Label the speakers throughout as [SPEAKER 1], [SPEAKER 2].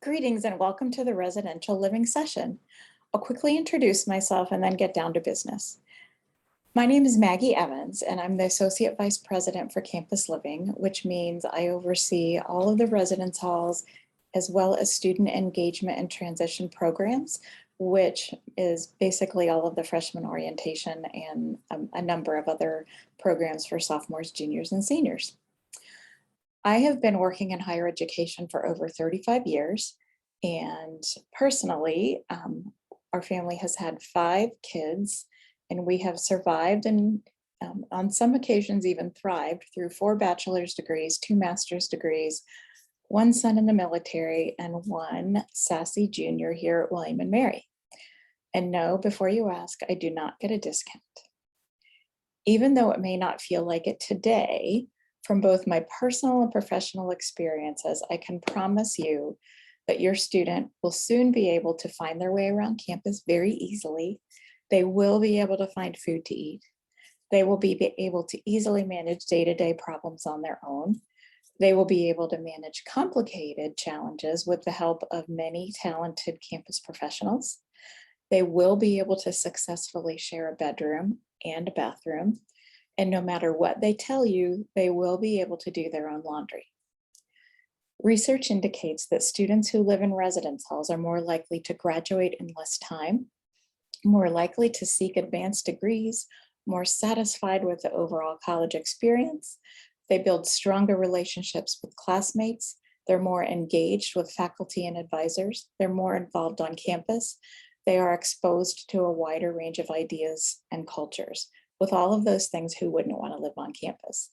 [SPEAKER 1] Greetings and welcome to the residential living session. I'll quickly introduce myself and then get down to business. My name is Maggie Evans, and I'm the Associate Vice President for Campus Living, which means I oversee all of the residence halls as well as student engagement and transition programs, which is basically all of the freshman orientation and a number of other programs for sophomores, juniors, and seniors. I have been working in higher education for over 35 years, and personally, our family has had 5 kids, and we have survived and on some occasions even thrived through 4 bachelor's degrees, 2 master's degrees, 1 son in the military, and 1 sassy junior here at William and Mary. And no, before you ask, I do not get a discount. Even though it may not feel like it today, from both my personal and professional experiences, I can promise you that your student will soon be able to find their way around campus very easily. They will be able to find food to eat. They will be able to easily manage day-to-day problems on their own. They will be able to manage complicated challenges with the help of many talented campus professionals. They will be able to successfully share a bedroom and a bathroom. And no matter what they tell you, they will be able to do their own laundry. Research indicates that students who live in residence halls are more likely to graduate in less time, more likely to seek advanced degrees, more satisfied with the overall college experience. They build stronger relationships with classmates. They're more engaged with faculty and advisors. They're more involved on campus. They are exposed to a wider range of ideas and cultures. With all of those things, who wouldn't want to live on campus?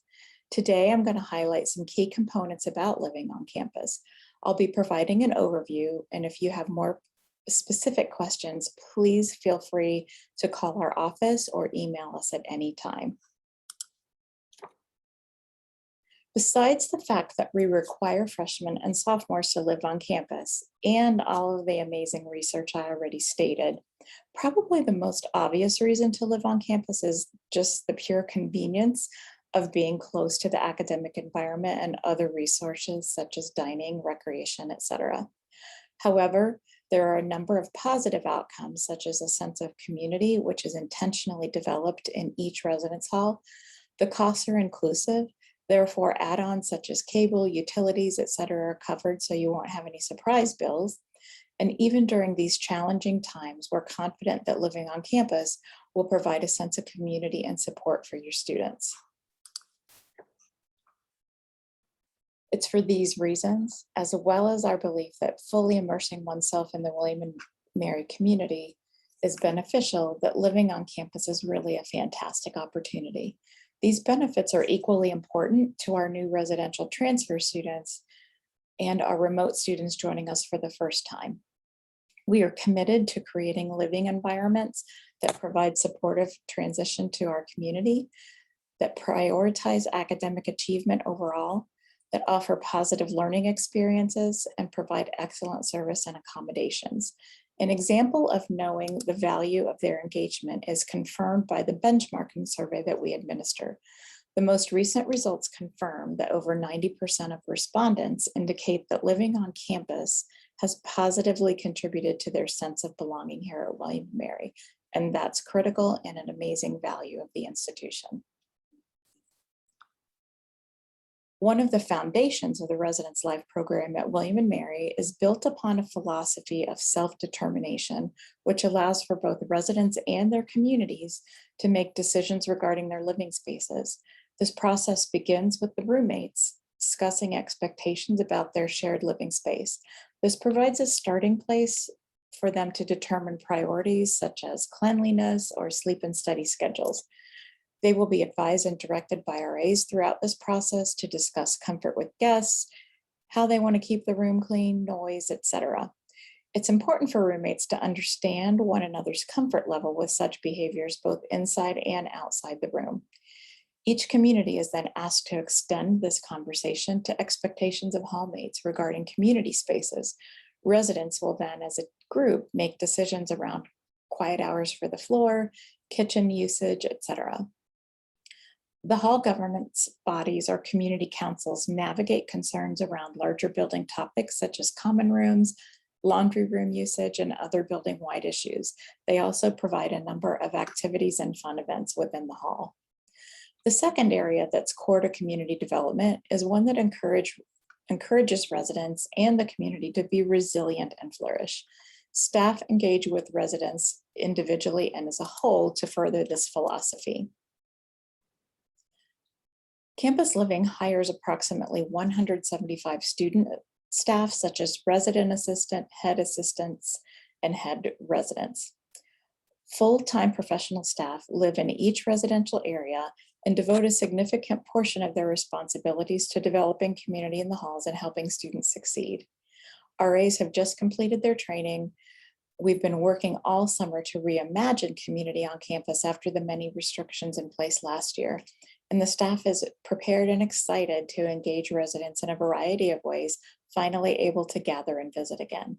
[SPEAKER 1] Today, I'm going to highlight some key components about living on campus. I'll be providing an overview, and if you have more specific questions, please feel free to call our office or email us at any time. Besides the fact that we require freshmen and sophomores to live on campus and all of the amazing research I already stated, probably the most obvious reason to live on campus is just the pure convenience of being close to the academic environment and other resources such as dining, recreation, etc. However, there are a number of positive outcomes such as a sense of community, which is intentionally developed in each residence hall. The costs are inclusive. Therefore, add-ons such as cable, utilities, etc. are covered so you won't have any surprise bills. And even during these challenging times, we're confident that living on campus will provide a sense of community and support for your students. It's for these reasons, as well as our belief that fully immersing oneself in the William and Mary community is beneficial, that living on campus is really a fantastic opportunity. These benefits are equally important to our new residential transfer students and our remote students joining us for the first time. We are committed to creating living environments that provide supportive transition to our community, that prioritize academic achievement overall, that offer positive learning experiences, and provide excellent service and accommodations. An example of knowing the value of their engagement is confirmed by the benchmarking survey that we administer. The most recent results confirm that over 90% of respondents indicate that living on campus has positively contributed to their sense of belonging here at William and Mary, and that's critical and an amazing value of the institution. One of the foundations of the Residence Life program at William and Mary is built upon a philosophy of self-determination, which allows for both residents and their communities to make decisions regarding their living spaces. This process begins with the roommates discussing expectations about their shared living space. This provides a starting place for them to determine priorities such as cleanliness or sleep and study schedules. They will be advised and directed by RAs throughout this process to discuss comfort with guests, how they want to keep the room clean, noise, etc. It's important for roommates to understand one another's comfort level with such behaviors, both inside and outside the room. Each community is then asked to extend this conversation to expectations of hallmates regarding community spaces. Residents will then, as a group, make decisions around quiet hours for the floor, kitchen usage, etc. The hall governance bodies or community councils navigate concerns around larger building topics such as common rooms, laundry room usage, and other building-wide issues. They also provide a number of activities and fun events within the hall. The second area that's core to community development is one that encourages residents and the community to be resilient and flourish. Staff engage with residents individually and as a whole to further this philosophy. Campus Living hires approximately 175 student staff, such as resident assistant, head assistants, and head residents. Full-time professional staff live in each residential area and devote a significant portion of their responsibilities to developing community in the halls and helping students succeed. RAs have just completed their training. We've been working all summer to reimagine community on campus after the many restrictions in place last year. And the staff is prepared and excited to engage residents in a variety of ways, finally able to gather and visit again.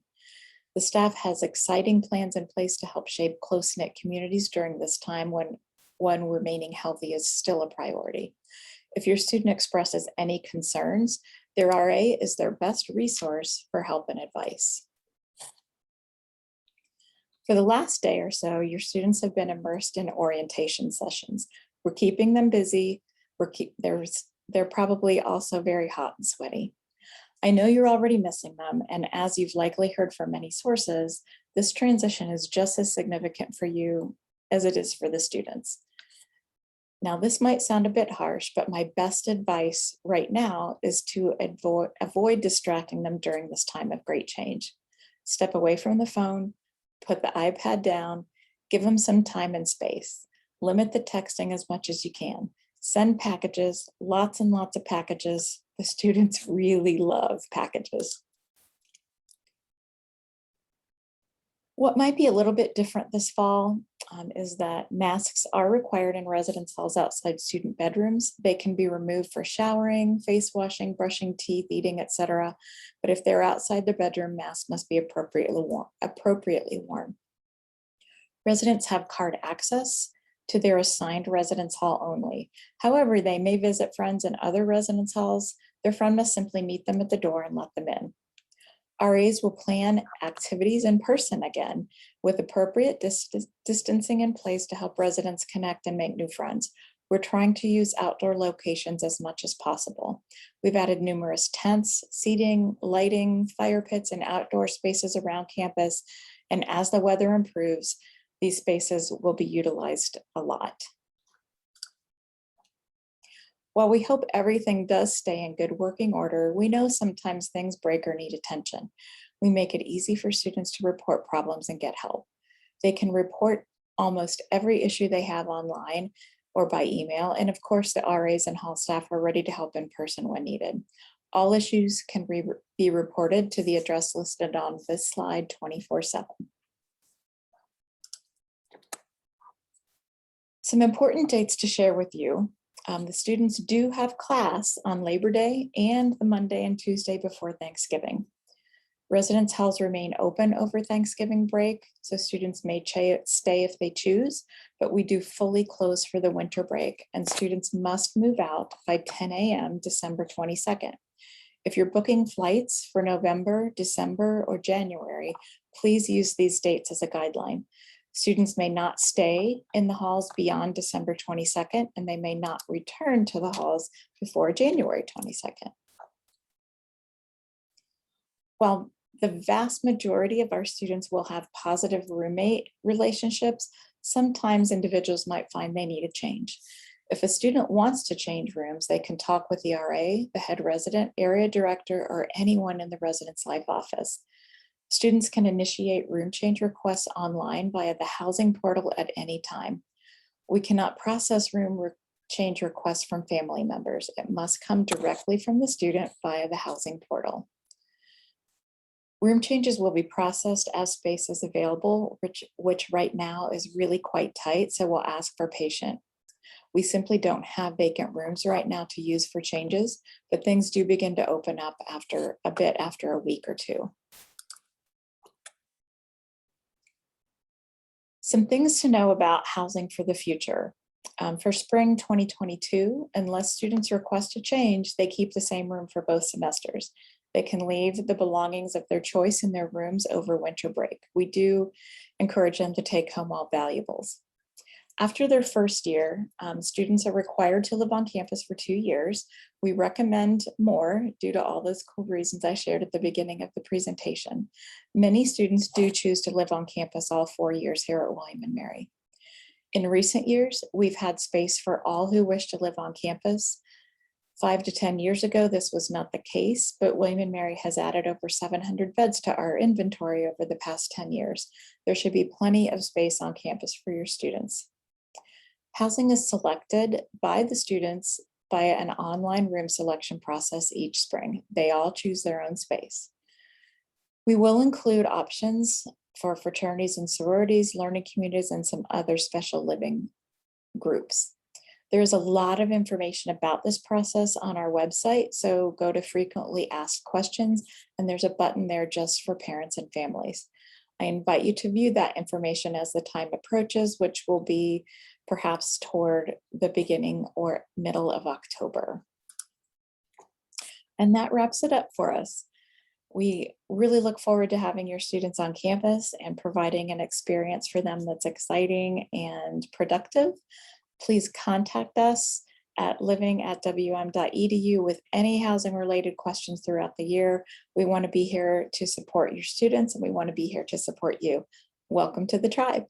[SPEAKER 1] The staff has exciting plans in place to help shape close-knit communities during this time when remaining healthy is still a priority. If your student expresses any concerns, their RA is their best resource for help and advice. For the last day or so, your students have been immersed in orientation sessions. We're keeping them busy. They're probably also very hot and sweaty. I know you're already missing them, and as you've likely heard from many sources, this transition is just as significant for you as it is for the students. Now, this might sound a bit harsh, but my best advice right now is to avoid distracting them during this time of great change. Step away from the phone, put the iPad down, give them some time and space. Limit the texting as much as you can. Send packages, lots and lots of packages. The students really love packages. What might be a little bit different this fall is that masks are required in residence halls outside student bedrooms. They can be removed for showering, face washing, brushing teeth, eating, etc. But if they're outside their bedroom, masks must be appropriately worn. Residents have card access to their assigned residence hall only. However, they may visit friends in other residence halls. Their friend must simply meet them at the door and let them in. RAs will plan activities in person again with appropriate distancing in place to help residents connect and make new friends. We're trying to use outdoor locations as much as possible. We've added numerous tents, seating, lighting, fire pits, and outdoor spaces around campus. And as the weather improves, these spaces will be utilized a lot. While we hope everything does stay in good working order, we know sometimes things break or need attention. We make it easy for students to report problems and get help. They can report almost every issue they have online or by email. And of course, the RAs and hall staff are ready to help in person when needed. All issues can be reported to the address listed on this slide 24/7. Some important dates to share with you. The students do have class on Labor Day and the Monday and Tuesday before Thanksgiving. Residence halls remain open over Thanksgiving break, so students may stay if they choose, but we do fully close for the winter break, and students must move out by 10 a.m. December 22nd. If you're booking flights for November, December, or January, please use these dates as a guideline. Students may not stay in the halls beyond December 22nd, and they may not return to the halls before January 22nd. While the vast majority of our students will have positive roommate relationships, sometimes individuals might find they need a change. If a student wants to change rooms, they can talk with the RA, the head resident, area director, or anyone in the residence life office. Students can initiate room change requests online via the housing portal at any time. We cannot process room change requests from family members. It must come directly from the student via the housing portal. Room changes will be processed as space is available, which right now is really quite tight, so we'll ask for patience. We simply don't have vacant rooms right now to use for changes, but things do begin to open up after a week or two. Some things to know about housing for the future. For spring 2022, unless students request a change, they keep the same room for both semesters. They can leave the belongings of their choice in their rooms over winter break. We do encourage them to take home all valuables. After their first year, students are required to live on campus for 2 years. We recommend more due to all those cool reasons I shared at the beginning of the presentation. Many students do choose to live on campus all 4 years here at William & Mary. In recent years, we've had space for all who wish to live on campus. 5 to 10 years ago, this was not the case, but William & Mary has added over 700 beds to our inventory over the past 10 years. There should be plenty of space on campus for your students. Housing is selected by the students via an online room selection process each spring. They all choose their own space. We will include options for fraternities and sororities, learning communities, and some other special living groups. There's a lot of information about this process on our website, so go to frequently asked questions, and there's a button there just for parents and families. I invite you to view that information as the time approaches, which will be perhaps toward the beginning or middle of October. And that wraps it up for us. We really look forward to having your students on campus and providing an experience for them that's exciting and productive. Please contact us at living@wm.edu with any housing related questions throughout the year. We want to be here to support your students, and we want to be here to support you. Welcome to the tribe.